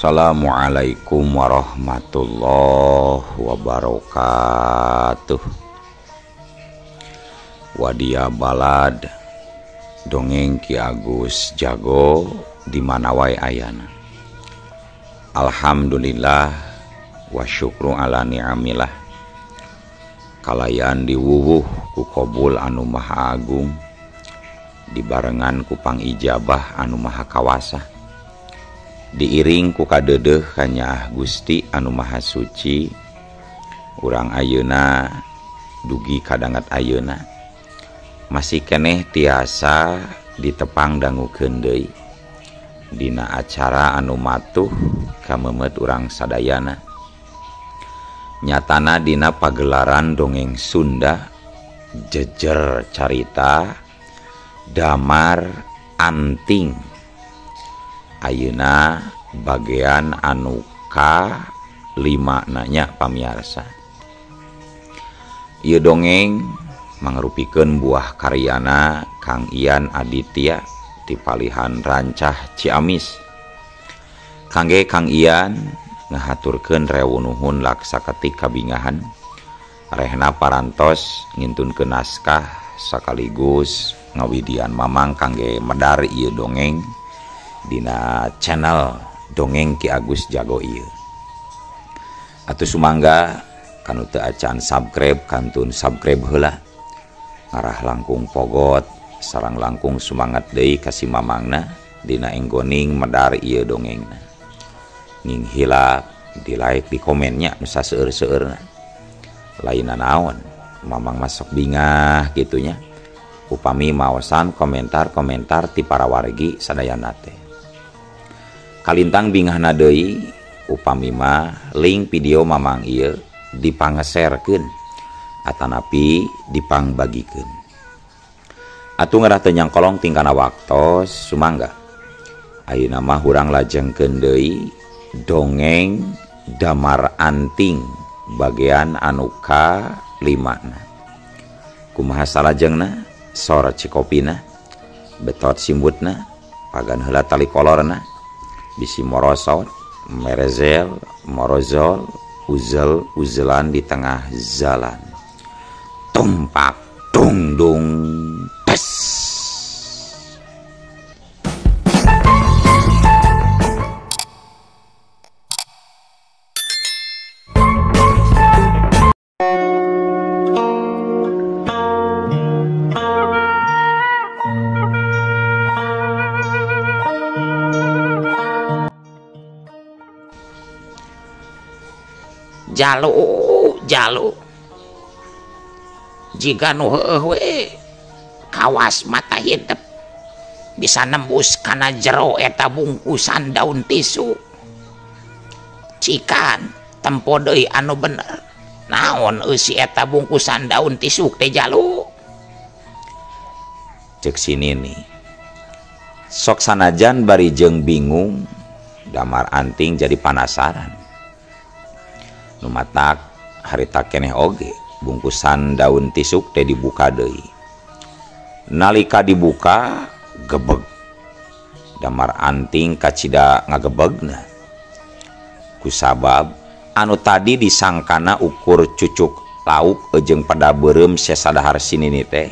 Assalamualaikum warahmatullahi wabarakatuh. Wadia balad dongeng Ki Agus Jago di mana wae ayana. Alhamdulillah wa syukru ala ni'amillah. Kalayan diwuwuh ku qobul anu maha agung, dibarengan ku pangijabah anu maha kawasa, diiring ku kadedeh kanya Gusti anu maha suci. Urang ayeuna dugi kadangat ayeuna masih keneh tiasa ditepang dangukeun deui dina acara anu matuh kamemet urang sadayana. Nyatana dina pagelaran dongeng Sunda jejer carita Damar Anting. Ayeuna bagian anu ka-5 nanya pamiarsa. Ieu dongeng mangrupikeun buah karyana Kang Ian Aditya ti Palihan Rancah Ciamis. Kangge Kang Ian ngahaturkeun rewu nuhun laksaketik kabingahan arehna parantos ngintunkeun naskah sakaligus ngawidian mamang kangge medar ieu dongeng dina channel dongeng Ki Agus Jago ieu. Atuh sumangga kanu teu acan subscribe kantun subscribe heula, ngarah langkung pogot sareng langkung sumangat deui ka si mamangna dina enggoning medar ieu dongengna. Ning hilap di like di komennya nusa seueur-seueurna lainna naon mamang masuk bingah gitunya upami maosan komentar-komentar ti para wargi sadayana teh. Kalintang bingahna deui upami mah link video mamang ieu dipangeserkeun atanapi dipangbagikeun. Atuh ngarah teu nyangkolong tingkana waktos sumangga ayeuna mah urang lajengkeun deui dongeng Damar Anting bagian anu ka-5 na. Kumaha salajengna sora cikopina betot simbutna pagan heula tali kolorna bisi morosot merezel morozol uzel-uzelan di tengah jalan tumpak dung dung pes. Jalu jika nu heueuh we kawas mata hidup bisa nembus kana jero eta bungkusan daun tisu. Cikan tempo deui anu bener naon eusi eta bungkusan daun tisu teh Jalu? Cek sini nih sok sanajan bari jeung bingung Damar Anting jadi penasaran. Numatak harita keneh oge bungkusan daun tisuk teh dibuka deui. Nalika dibuka gebeg Damar Anting kacida ngagebegna kusabab anu tadi disangkana ukur cucuk lauk jeung pada beureum sesadahar sinini teh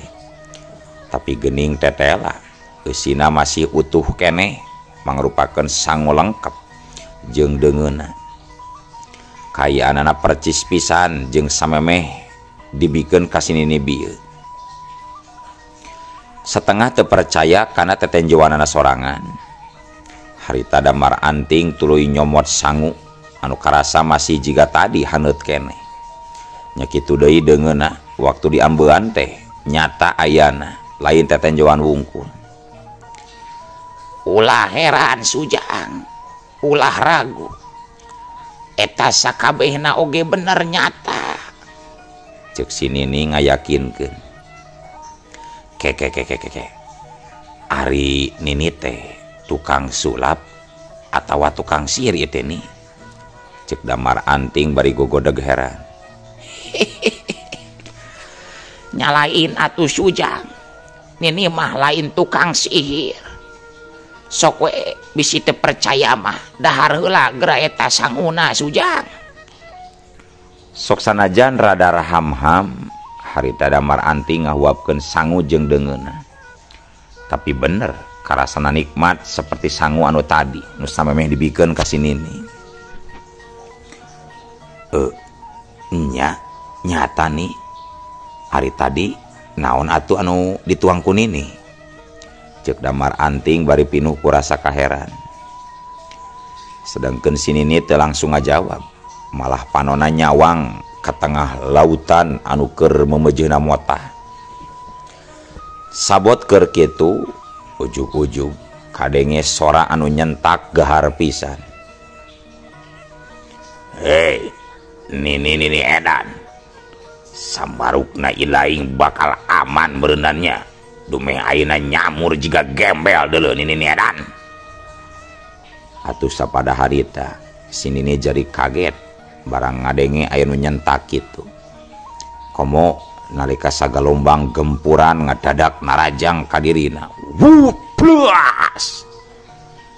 tapi geuning tetela eusina masih utuh keneh mangrupakeun sangu lengkep jeung deungeunna. Kayaanana percis pisan jeung samemeh dibikeun ka sinini bieu. Setengah teu percaya kana tetenjoanana sorangan. Harita Damar Anting tuluy nyomot sangu anu karasa masih jiga tadi haneut keneh. Nya kitu deui deungeunna waktu diambeuan teh nyata ayana lain tetenjoan wungkul. Ulah heran Sujang, ulah ragu. Eta sakabehna oge bener nyata. Cek sini nih ngayakinkeun. Ke. Ari nini teh tukang sulap atawa tukang sihir ieu teh nih. Cek Damar Anting bari gogodeg heran. Nyalain atuh Sujang. Nini mah lain tukang sihir. sok we bisi teu percaya mah dahar heula geura eta sanguna Sujang. Sok sanajan rada raham-ham harita Damar Anting ngahuapkeun sangu jeung deungeunna. Tapi bener karasana nikmat seperti sangu anu tadi nu samemeh dibikeun ka si Nini. Nyata nih hari tadi naon atuh anu dituang ku Nini, cek Damar Anting bari pinuh ku rasa kaheran. Sedangkan si Nini teu langsung ngajawab, malah panona nyawang ka tengah lautan anu keur memejeuna motah. Sabot keur kitu ujug-ujug kadenge sora anu nyentak gahar pisan. Hei, Nini edan, sambarukna ilaing bakal aman berenannya. Dumeh ayeuna nyamur jiga gembel deuleu Nini edan. Atuh sapada harita si Nini jadi kaget barang ngadenge aya nu nyentak kitu. Komo nalika sagalombang gempuran ngadadak narajang ka dirina. Wuplas.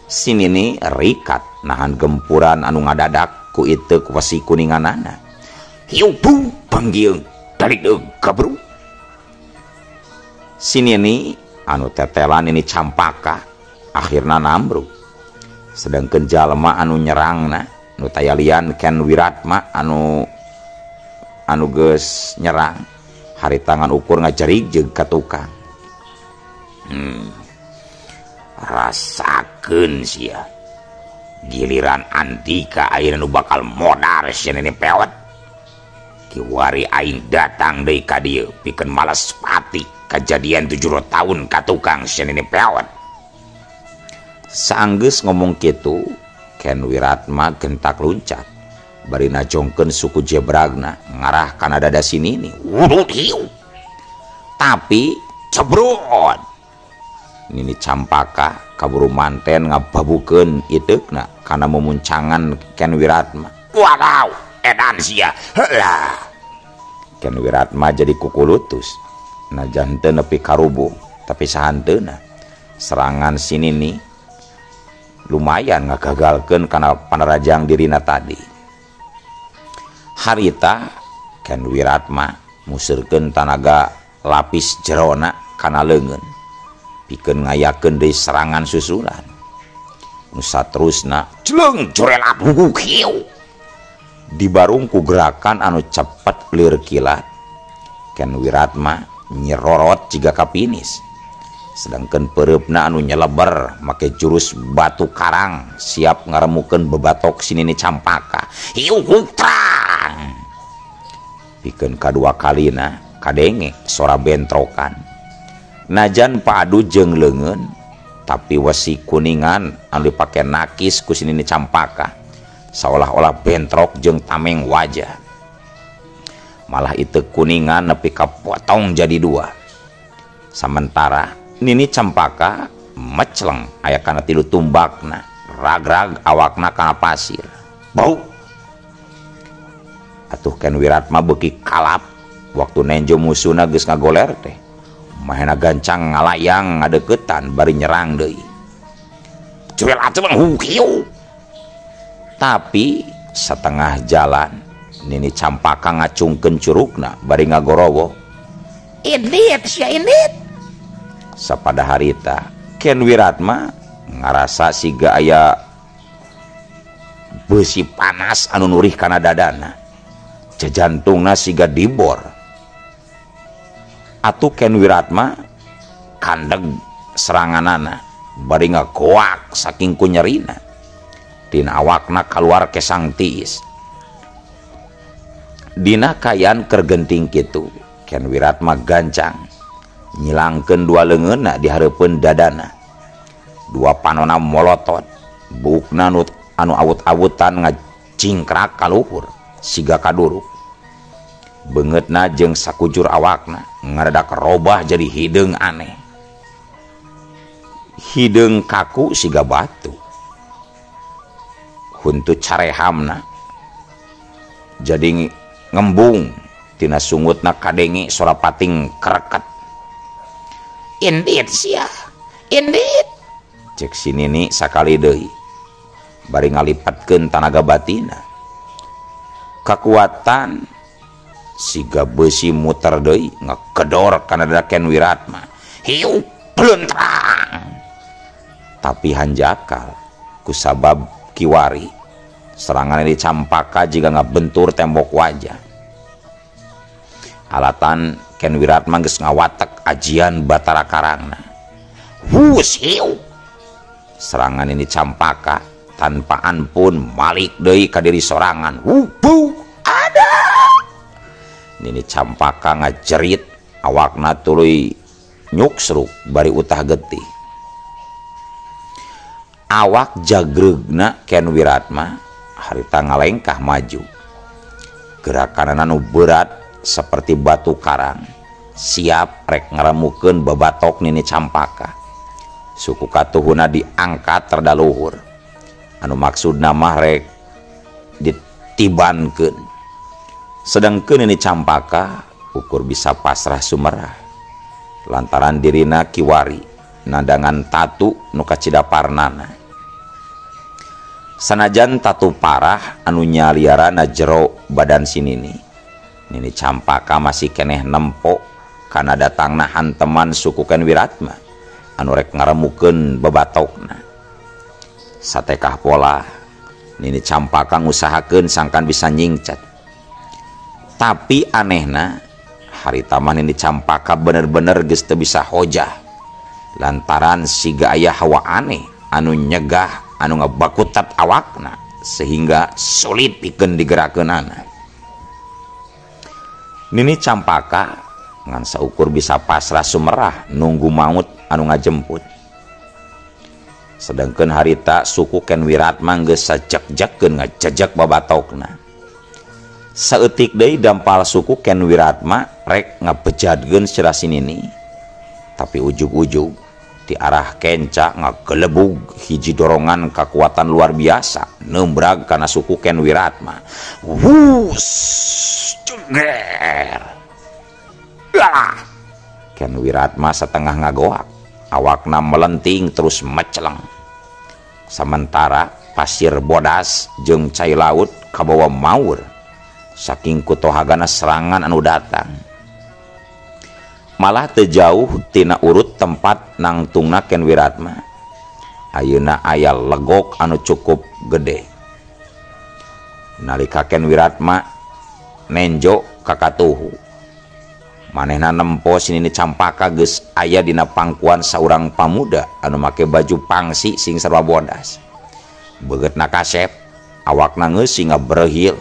Si Nini rikat nahan gempuran anu ngadadak ku itu ku pasi kuninganana. Hiu bu panggil dari kabru. Si Nini anu tetelan ini campaka akhirna nambruk. Sedangkan jalma anu nyerangna nu tayalian Ken Wiratma anu geus nyerang hari tangan ukur ngajerig jeung ka tukang. Rasakeun sia giliran Andika ayeuna nu bakal modar sia Nini pewet. Kiwari aing datang deui ka dieu pikeun malas pati kejadian 7 tahun ka tukang sia Nini pewet. Saanggeus ngomong kitu Ken Wiratma gentak luncat bari najongkeun suku jebragna ngarah kana dada si Nini. Tapi cebrot Nini campaka kaburu manten ngababukeun iteukna kana memuncangan Ken Wiratma. Wadaw, edan sia heulah. Ken Wiratma jadi kukulutus najan teu nepi karubung tapi sahanteuna serangan si Nini lumayan ngagagalkeun kana panerajang dirina tadi. Harita Ken Wiratma musurkeun tanaga lapis jerona kana leungeun pikeun ngayakeun deui serangan susulan. Nu saterusna jeleng jorelat hiu. Dibarung ku gerakan anu cepet lir kilat Ken Wiratma nyerorot jiga ka pinis. Sedangkan pereupna anu nyeleber make jurus batu karang siap ngaremukeun bebatok si Nini campaka. Hiu hutrang. Pikeun kadua kalina kadenge sora bentrokan. Najan padu jeung leungeun tapi wesi kuningan anu dipake nakis ku si Nini campaka seolah-olah bentrok jeung tameng wajah. Malah itu kuningan nepi kapotong jadi 2. Sementara Nini campaka mecleng aya kana 3 tumbakna ragrag awakna kana pasir. Bau. Atuh Ken Wiratma beuki kalap waktu nenjo musuhna geus ngagoler teh. Mahena gancang ngalayang ngadeuketan bari nyerang deui. Curel atuh hiu. Tapi setengah jalan Nini campaka ngacungkeun curugna bari ngagorowo. Indit sia indit. Sapada harita Ken Wiratma ngarasa siga aya besi panas anu nurih kana dadana. Jajantungna siga dibor. Atuh Ken Wiratma kandeg seranganana bari ngagoak saking kunyerina. Dina awakna kaluar kesang tiis. Dina kayan keur genting kitu Ken Wiratma gancang nyilangkeun 2 leungeunna di hareupeun dadana. 2 panonna molotot bukna anu awut-awutan ngacingkrak ka luhur siga kaduruk. Beungeutna jeung sakujur awakna ngaradak robah jadi hideung aneh. Hideung kaku siga batu. Huntut carehamna jadi ngembung tina sungutna kadenge sora pating kereket. Indit sia indit cek sini nih sakali deui bari ngalipatkeun tanaga batina kekuatan siga besi muter deui ngakedor kana Ken Wiratma hiu peluntrang tapi hanjakal kusabab kiwari serangan di Campaka jika ngabentur tembok wajah alatan Ken Wiratma geus ngawatek ajian Batara Karangna hus hiu serangan ini Campaka tanpa ampun malik deui ka diri sorangan wubu ada ini Campaka ngajerit awakna tuluy nyuksruk bari utah getih awak jagregna Ken Wiratma harita ngalengkah maju gerakanana nu berat seperti batu karang siap rek ngaramukeun babatok nini Campaka suku katuhuna diangkat terdaluhur anu maksudna mah rek ditibankeun sedangkeun nini Campaka ukur bisa pasrah sumerah lantaran dirina kiwari nadangan tatu nu kacidaparnana sanajan tatu parah anu nyaliarana jero badan sinini nini Campaka masih keneh nempo kana datangna hanteman suku Ken Wiratma anu rek ngaramukeun babatokna satekah pola nini Campaka ngusahakeun sangkan bisa nyingcat tapi anehna harita mah nini Campaka bener-bener geus teu bisa hojah lantaran siga aya hawa aneh anu nyegah anu ngabakutat awakna sehingga sulit pikeun digerakkeunana nini Campaka ngan saukur bisa pasrah sumerah nunggu maut anu ngajemput sedangkan harita suku Ken Wiratma geus sajek-jekkeun ngajejek babatokna saeutik deui dampal suku Ken Wiratma rek ngabejadkeun sira sinini tapi ujug-ujug di arah kenca ngagelebug hiji dorongan kekuatan luar biasa nembrag kana suku Ken Wiratma wus ceger Ken Wiratma setengah ngagoak awakna melenting terus meceleng sementara pasir bodas jeung cai laut kabawa maur saking kutohagana serangan anu datang malah teu jauh tina urut tempat nangtungna Ken Wiratma ayeuna aya legok anu cukup gede nalika Ken Wiratma nenjo ka katuhu manehna nempo sinini Campaka geus aya dina pangkuan saurang pamuda anu make baju pangsi sing sarua bodas begetna kasep awakna ngeusi ngabrehil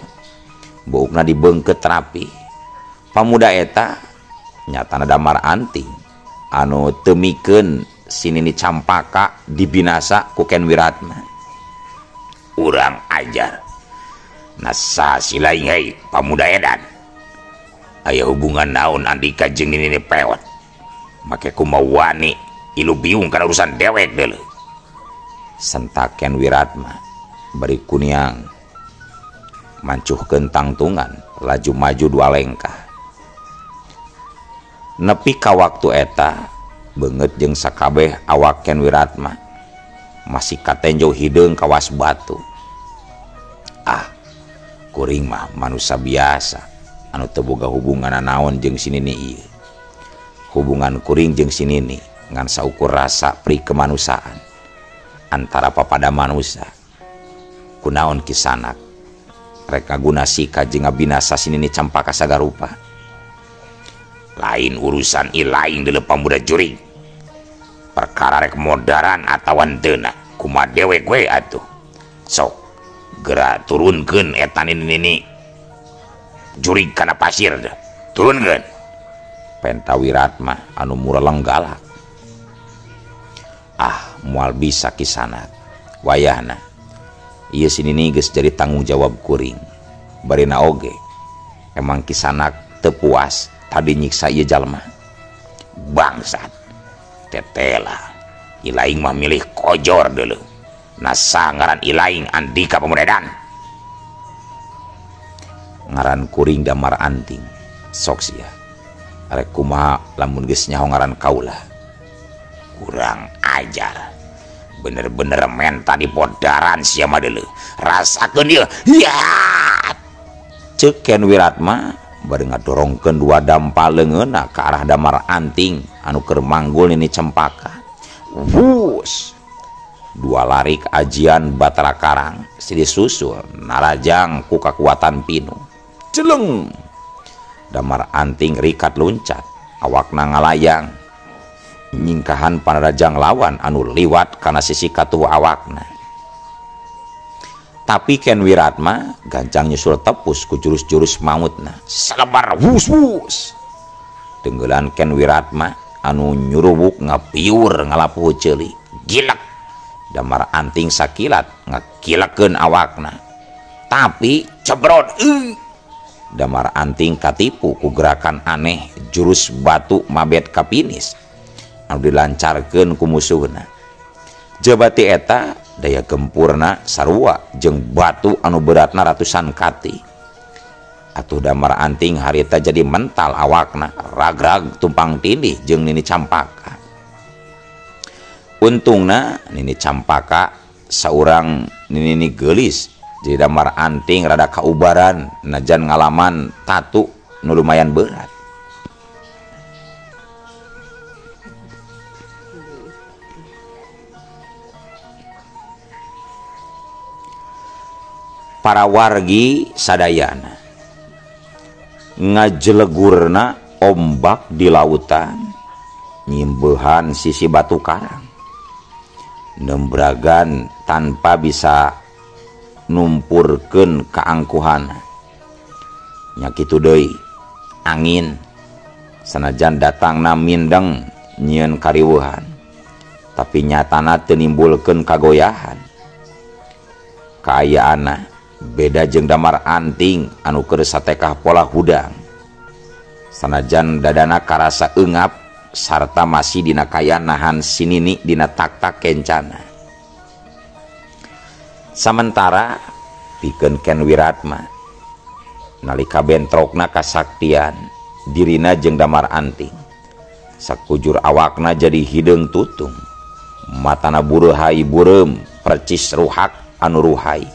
buukna dibeungkeut rapi pamuda eta nyatana damar anting anu teu mikeun sinini Campaka dibinasa ku Ken Wiratma urang ajar nasa silaing hei pamuda edan aya hubungan naon Andika jeung nini pewet make kumaha wani ilu biung kana urusan dewek deuleu sentak Ken Wiratma bari kuniang mancuhkeun tangtungan laju maju dua lengkah nepi ka waktu eta beungeut jeung sakabeh awak Ken Wiratma masih katenjo hideung kawas batu kuring mah manusia biasa anu teu boga hubungan naon jeung sinini ieu hubungan kuring jeung sinini ngan saukur rasa pri kemanusiaan antara papada manusia kunaon kisanak rek ngaguna sika jeung ngabinasa sinini Campaka sagarupa lain urusan ilaing deuleu pamuda juring perkara rek modaran atawa teuna kumaha dewek we atuh sok geura turunkeun eta nini jurig kana pasir turunkeun penta Wiratma anu mureleng galak moal bisa kisanak wayahna ieu sinini geus jadi tanggung jawab kuring barina oge emang kisanak teu puas tadi nyiksa ieu jalma bangsat tetela ilaing mah milih kojor deuleu nasa ngaran ilaing Andika Pamudaedan ngaran kuring damar anting sok sia arek kumaha lamun geus nyaho ngaran kaulah kurang ajar bener-bener menta di podaran siapa dulu rasakan dia ya cek Ken Wiratma bari ngadorongkeun dua dampal leungeunna ke arah Damar Anting anu keur manggul ini Cempaka. Wus dua lari ke ajian Batara Karang si disusul narajang ku kakuatan pinu celeng Damar Anting rikat luncat awakna ngalayang nyingkahan panarajang lawan anu liwat karena sisi katuh awakna. Tapi Ken Wiratma gancang nyusul tepus ku jurus-jurus mautna salebar wus-wus tenggelan Ken Wiratma anu nyurubuk ngapiur ngalapuh ceuli gilak Damar Anting sakilat ngakilakeun awakna tapi cebrot Damar Anting katipu ku gerakan aneh jurus batu mabet kapinis anu dilancarkeun ku musuhna. Jabati eta daya gempurna sarua jeung batu anu beratna ratusan kati. Atuh Damar Anting harita jadi mental awakna ragrag tumpang tindih jeung Nini Campaka. Untungna Nini Campaka saurang Nini geulis jadi Damar Anting rada kaubaran najan ngalaman tatu nu lumayan berat. Para wargi sadayana ngajelegurna ombak di lautan nyimbehan sisi batu karang nembragan tanpa bisa numpurkeun kaangkuhana nya kitu deui angin sanajan datangna mindeng nyieun kariweuhan tapi nyatana teu nimbulkeun kagoyahan. Kaayaana beda jeung Damar Anting anu keur satekah pola hudang sanajan dadana karasa eungap sarta masih dina kaya nahan sinini dina tak-tak kencana. Sementara pikeun Ken Wiratma nalika bentrokna kasaktian dirina jeung Damar Anting sakujur awakna jadi hideung tutung matana buruhai bureum percis ruhak anu ruhai.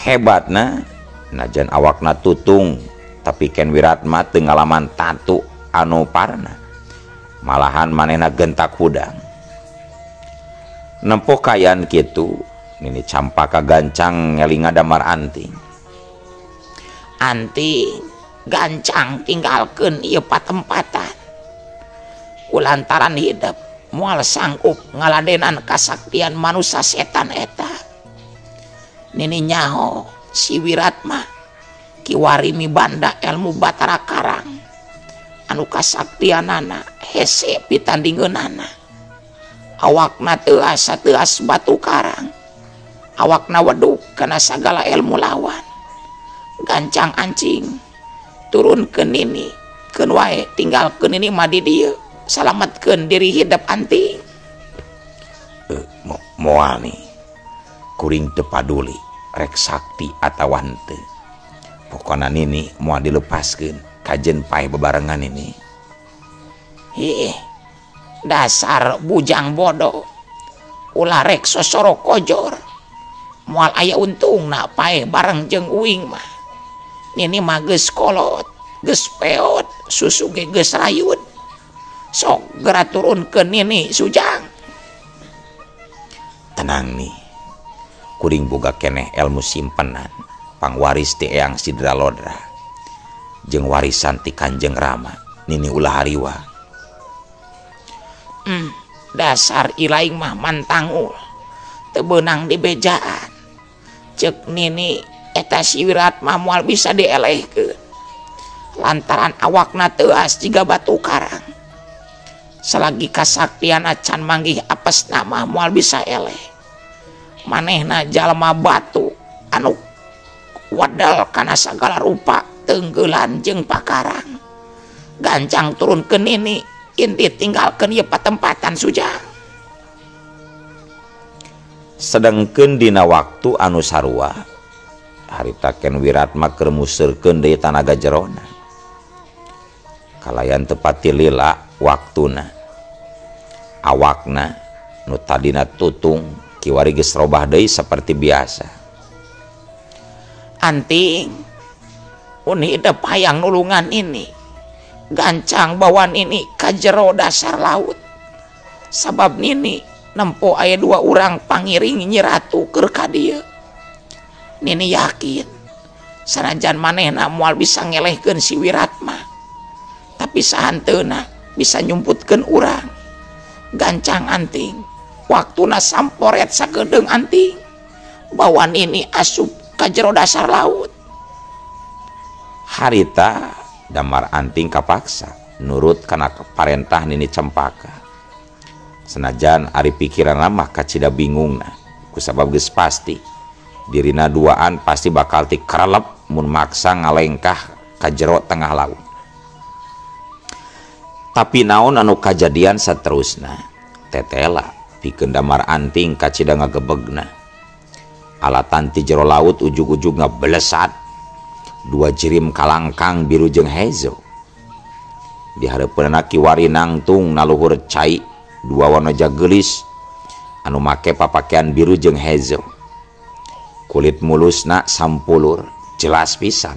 Hebatna najan awakna tutung tapi Ken Wiratma teu ngalaman tatu anu parna malahan manehna gentak hudang. Nempo kayaan kitu Nini Campaka gancang ngelinga Damar Anting. Anting gancang tinggalkeun ieu patempatan kulantaran hidup moal sanggup ngaladenan kasaktian manusia setan eta. Nini nyaho si Wiratma kiwari mibanda ilmu Batara Karang anu kasaktianana hese pitandingeunana awakna teu asa teuas batu karang awakna weduk kana sagala ilmu lawan gancang ancing turunkeun Nini keun wae tinggalkeun Nini mah di dieu salametkeun diri hidup Anting. Moal nih kuring teu paduli rek sakti atawa henteu pokona Nini moal dilepaskeun kajen pae bebarengan ini. Dasar bujang bodoh ulah rek sosoro kojor moal aya untungna pae bareng jeung uing mah Nini mah geus kolot geus peot susu ge geus rayut sok geura turunkeun Nini sujang. Tenang nih kuring boga keneh ilmu simpenan pangwaris ti Eyang Sidra Lodra jeung warisan ti Kanjeng Rama Nini ulah hariwa. Dasar ilaing mah mantangul teu beunang dibejaan ceuk Nini eta si Wiratma moal bisa dielehkeun lantaran awakna teuas jiga batu karang salagi kasaktian acan manggih apesna mah moal bisa eleh manehna jalma batu anu wadal kana sagala rupa tenggelan jeung pakarang gancang turunkeun Nini inti tinggalkeun ieu patempatan sujang. Sedengkeun dina waktu anu sarua harita Ken Wiratma keur museurkeun deui tanaga jerona kalayan teu pati lila waktuna awakna nu tadina tutung kiwari geus robah deui saperti biasa. Anting, uni dep hayang nulungan ini, gancang bawan ini ka jero dasar laut. Sabab nini nempo aya 2 urang pangiring Nyi Ratu keur ka dieu. Nini yakin sanajan manehna moal bisa ngelehkeun si Wiratma, tapi sahanteuna bisa nyumputkeun urang. Gancang anting, waktuna samporet sagedeung anting, bawan ini asup ka jero dasar laut. Harita Damar Anting kapaksa nurut kana parentah Nini Cempaka. Senajan ari pikiranna mah kacida bingungna, kusabab geus pasti dirina duaan pasti bakal ti karelep mun maksa ngalengkah ka jero tengah laut. Tapi naon anu kajadian saterusna tetela pikeun Damar Anting kacida ngagebegna. Alatan ti jero laut ujug-ujugna belesat 2 jirim kalangkang biru jeung hejo. Di hareupeunna kiwari nangtung naluhur cai 2 wanoja geulis anu make papakean biru jeung hejo. Kulit mulusna sampulur jelas pisan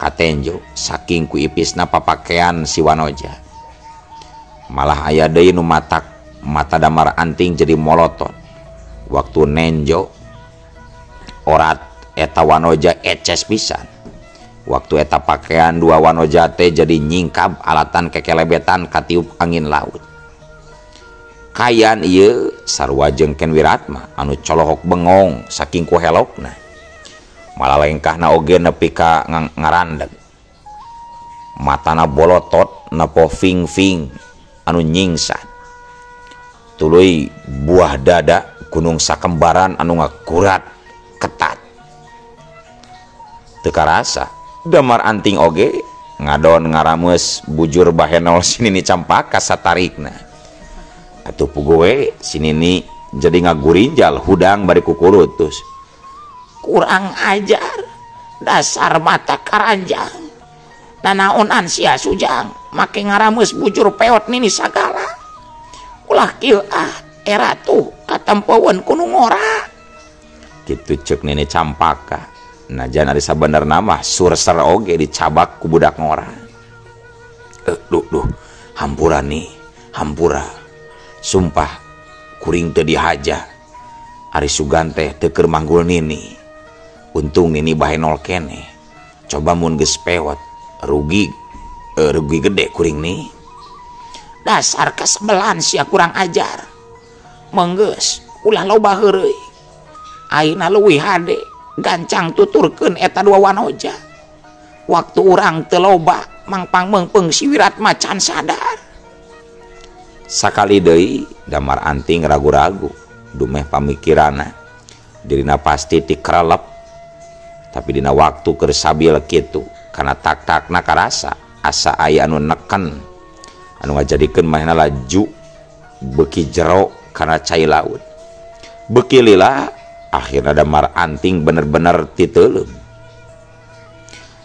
katenjo saking ku ipisna papakean si wanoja. Malah aya deui nu mata Damar Anting jadi molotot waktu nenjo orat eta wanoja eces pisan. Waktu eta pakaian 2 wanoja teh jadi nyingkab alatan kekelebetan katiup angin laut. Kayan ieu sarua jeung Ken Wiratma anu colohok bengong saking ku helokna. Malah lengkahna oge nepi ka ngarandeg. Matana bolotot nepo fing-fing anu nyingsat. Tuluy buah dada gunung sakembaran anu ngakurat ketat. Teu karasa Damar Anting oge ngadon ngarameus bujur bahenol si Nini Cempaka satarikna. Atuh puguh si Nini jadi ngagurinjal hudang bari kukurutus. Kurang ajar, dasar mata karanjang. Nanaonan sia sujang make ngarameus bujur peot nini sagala. Ulah kieu era tuh katempoeun ku nu ngora. Kitu ceuk Nini Cempaka. Najan ari sabenerna mah surser oge dicabak ku budak ngora. Duh, hampura nih, hampura. Sumpah kuring teu dihaja. Ari sugan teh teu keur manggul Nini. Untung Nini bahenol keneh. Coba mun geus pewot, rugi gede kuring nih. Dasar kasebelan sia kurang ajar. Menggeus ulah loba heureuy. Ayeuna leuwih hade gancang tuturkeun eta 2 wanoja. Waktu urang teu loba mangpang meungpeung si Wiratma can sadar. Sakali deui Damar Anting ragu-ragu dumeh pamikiranna dirina pasti ti karelep. Tapi dina waktu keur sabil kitu kana tak-takna karasa asa aya anu neken anu ngajadikeun manehna laju beuki jero kana cai laut. Beuki lila akhirna Damar Anting bener-bener titeuleuh.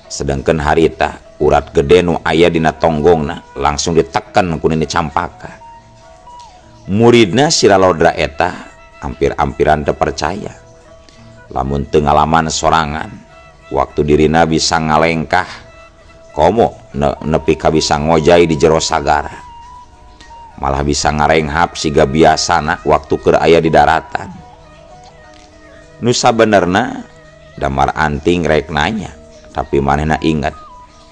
Sedangkan harita urat gede nu aya dina tonggongna langsung diteken ku Nini Cempaka. Muridna Siralodra eta hampir-hampiran teu percaya lamun teu ngalaman sorangan waktu dirina bisa ngalengkah komo nepi ka bisa ngojay di jero sagara. Malah bisa ngarenghap siga biasana waktu keur aya di daratan. Nu sabenerna Damar Anting rek nanya, tapi manehna inget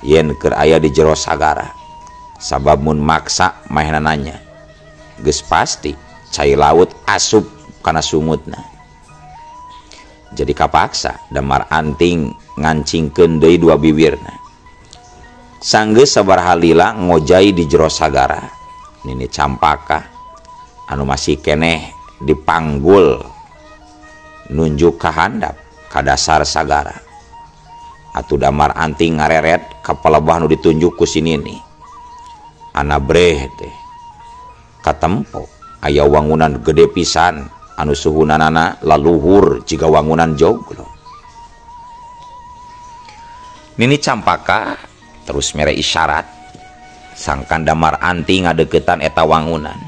yen keur aya di jero sagara. Sabab mun maksa manehna nanya, geus pasti cai laut asup kana sumutna. Jadi kapaksa Damar Anting ngancingkeun deui 2 bibirna. Sanggeus sabaraha lila ngojay di jero sagara, Nini Cempaka anu masih keneh dipanggul nunjuk ka handap ka dasar sagara. Atuh Damar Anting ngareret ka palebah nu ditunjuk ku si Nini. Ana breh teh katempo aya wangunan gede pisan anu suhunanana laluhur jiga wangunan joglo. Nini Cempaka terus mere isyarat sangkan Damar Anting ngadeukeutan eta wangunan.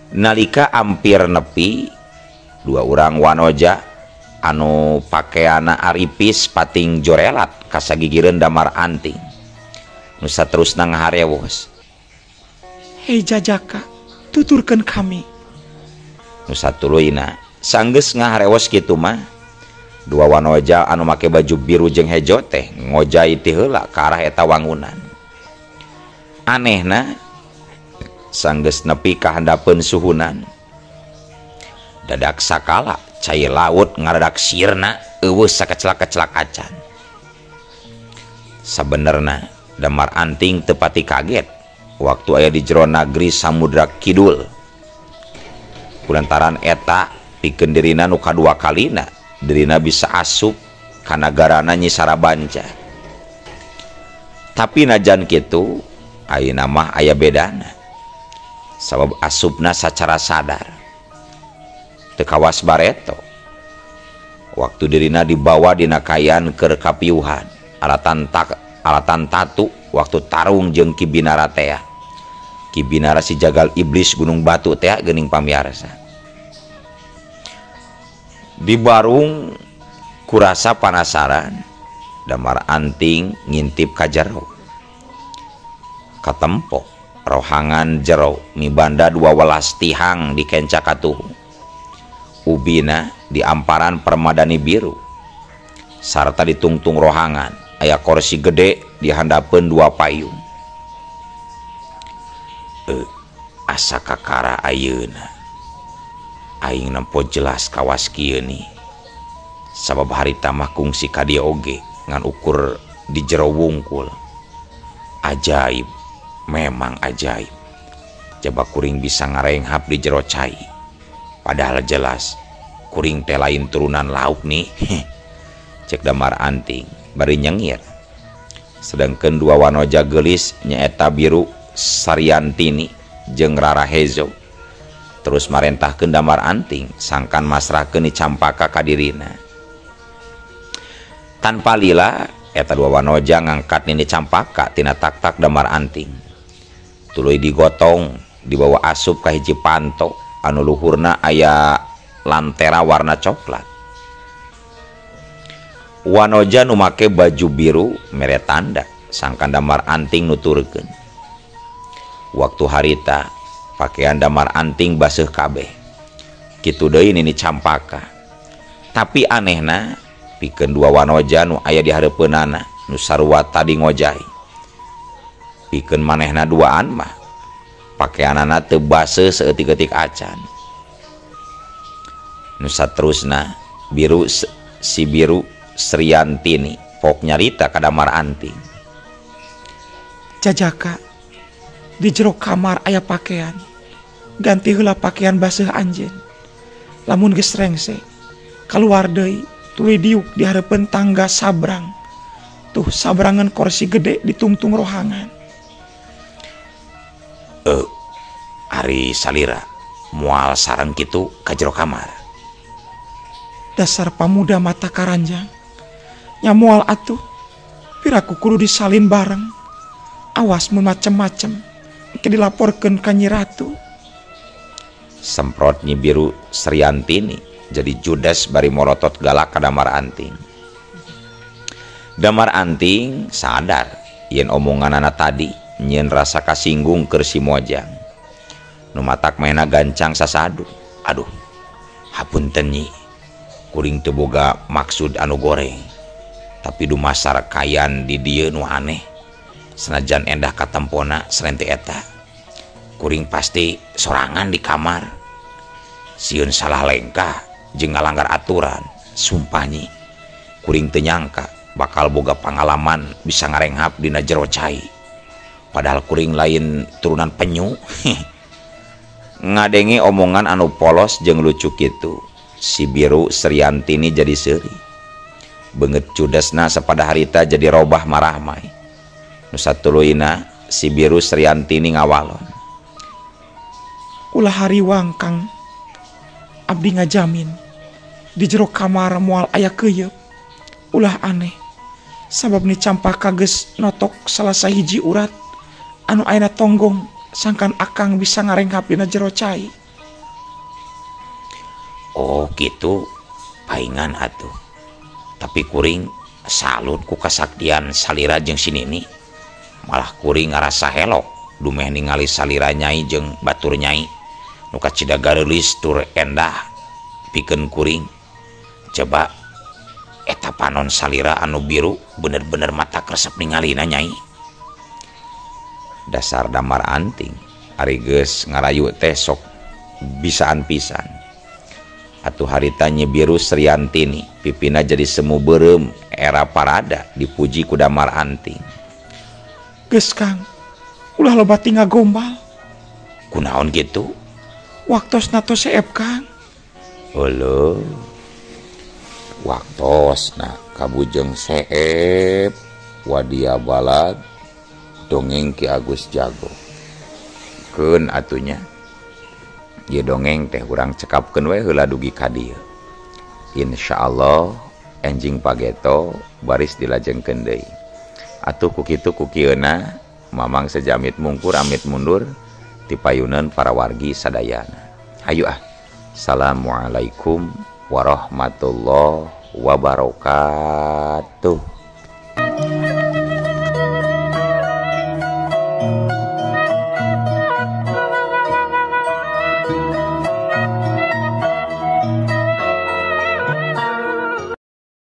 Nalika hampir nepi dua orang wanoja anu pakaiana aripis pating jorelat kasagigireun Damar Anting. Nusa terus ngaharewos. Hei Jajaka, tuturkeun kami. Nusa tuluina sanggeus ngaharewos kitu mah dua wanoja anu make baju biru jeung hejo teh ngojai ti heula ka arah eta wangunan. Anehna sanggeus nepi ka handapeun suhunan dadak sakala cai laut ngaradak sirna eueuh sakeclak-keclak acan. Sabenerna Damar Anting teu pati kaget waktu aya di jero nagri Samudra Kidul. Kulantaran eta pikeun dirina nu kadua kalina dirina bisa asup ka nagarana Nyi Sarabanca. Tapi najan kitu ayeuna mah aya bedana. Sabab asupna sacara sadar teu kawas bareto. Waktu dirina dibawa dina kayan keur kapiuhan alatan tatu waktu tarung jeung Ki Binara teh. Ki Binara si jagal iblis Gunung Batu teh geuning pamiarsa. Di barung kurasa panasaran Damar Anting ngintip ka jero. Katempo rohangan jero mibanda dua welas tihang di kenca katuhu. Ubina di amparan permadani biru. Sarta di tungtung rohangan aya kursi gede di handapeun dua payung. Asa kakara ayeuna aing nempo jelas kawas kieu ni. Sabab harita mah kungsi ka dieu oge ngan ukur di jero wungkul. Ajaib, memang ajaib. Coba kuring bisa ngarenghap di jero cai. Padahal jelas kuring teh lain turunan lauk nih. Cek Damar Anting bari nyengir. Sedangkeun dua wanoja geulis nyaeta Biru Saryantini jeung Rara Hezo terus marentahkeun Damar Anting sangkan masrahkeun ni Campaka ka dirina. Tanpa lila eta dua wanoja ngangkat ni Campaka tina tak-tak Damar Anting. Tuluy digotong dibawa asup ka hiji panto anu luhurna aya lantera warna coklat. Wanoja nu make baju biru mere tanda sangkan Damar Anting nuturkeun. Waktu harita pakaian Damar Anting baseuh kabeh. Kitu deui nini Campaka. Tapi anehna pikeun dua wanoja nu aya di hareupeunana nu sarua tadi ngojai. Pikeun manehna duaan mah pakaianana teu baseuh saeutik-eutik acan. Nu saterusna si Biru Saryantini pok nyarita ka Damar Anting. Jajaka, di jero kamar aya pakaian. Ganti heula pakaian baseuh anjeun. Lamun geus rengse, kaluar deui tuluy diuk di hareupeun tangga sabrang. Tuh sabrangan kursi gede di tungtung rohangan. Ari salira moal sareng kitu ka jero kamar. Dasar pamuda mata karanjang. Nya moal atuh. Piraku kudu disalin bareng. Awas mun macem-macem engke dilaporkeun ka Nyi Ratu. Semprot Nyi Biru Saryantini jadi judes bari morotot galak ka Damar Anting. Damar Anting sadar yen omonganana tadi nyieun rasa kasinggung keur si Mojang. Nu matak maena gancang sasadu. Aduh, hapunten Nyi. Kuring teu boga maksud anu goreng. Tapi dumasar kayan di dieu nu aneh. Senajan endah katempona serente eta. Kuring pasti sorangan di kamar. Sieun salah lengkah jeung ngalanggar aturan. Sumpah Nyi, kuring teu nyangka bakal boga pangalaman bisa ngarenghap dina jero cai. Padahal kuring lain turunan penyu. Ngadenge omongan anu polos jeung lucu kitu, si Biru Saryantini jadi seuri. Beungeut cudesna sapada harita jadi robah marahmai. Nu satuluina si Biru Saryantini ngawalon. Ulah hariwang Kang, abdi ngajamin di jero kamar moal aya keuyeup. Ulah aneh sabab ni Campaka geus notok salah sahiji urat anu ayeuna tonggong sangkan akang bisa ngarenghap dina jero cai. Oh gitu paingan atuh. Tapi kuring salut ku kasaktian salira jeung si Nini. Malah kuring ngarasa helok dumeh ningali salira nyai jeung batur nyai nu kacidaga leulis tur endah pikeun kuring. Coba eta panon salira anu biru bener-bener mata kresep ningalina nyai. Dasar damar anting ari geus ngarayu teh sok bisaan pisan. Atuh harita Nyi Biru Sriantini pipina jadi semu beureum era parada dipuji ku damar anting. Geus Kang, ulah loba tinggal gombal. Kunaon gitu? Waktosna tos seep Kang. Heuleum. Waktosna kabujeng seep wadia balad dongeng Ki Agus Jago. Keun atunya. Ieu dongeng teh urang cekapkeun we heula dugi ka dieu. Insyaallah enjing pageto baris dilajengkeun deui. Atuh ku kitu ku kieuna mamang sejamit mungkur amit mundur ti payuneun para wargi sadayana. Hayu ah. Assalamualaikum warahmatullahi wabarakatuh.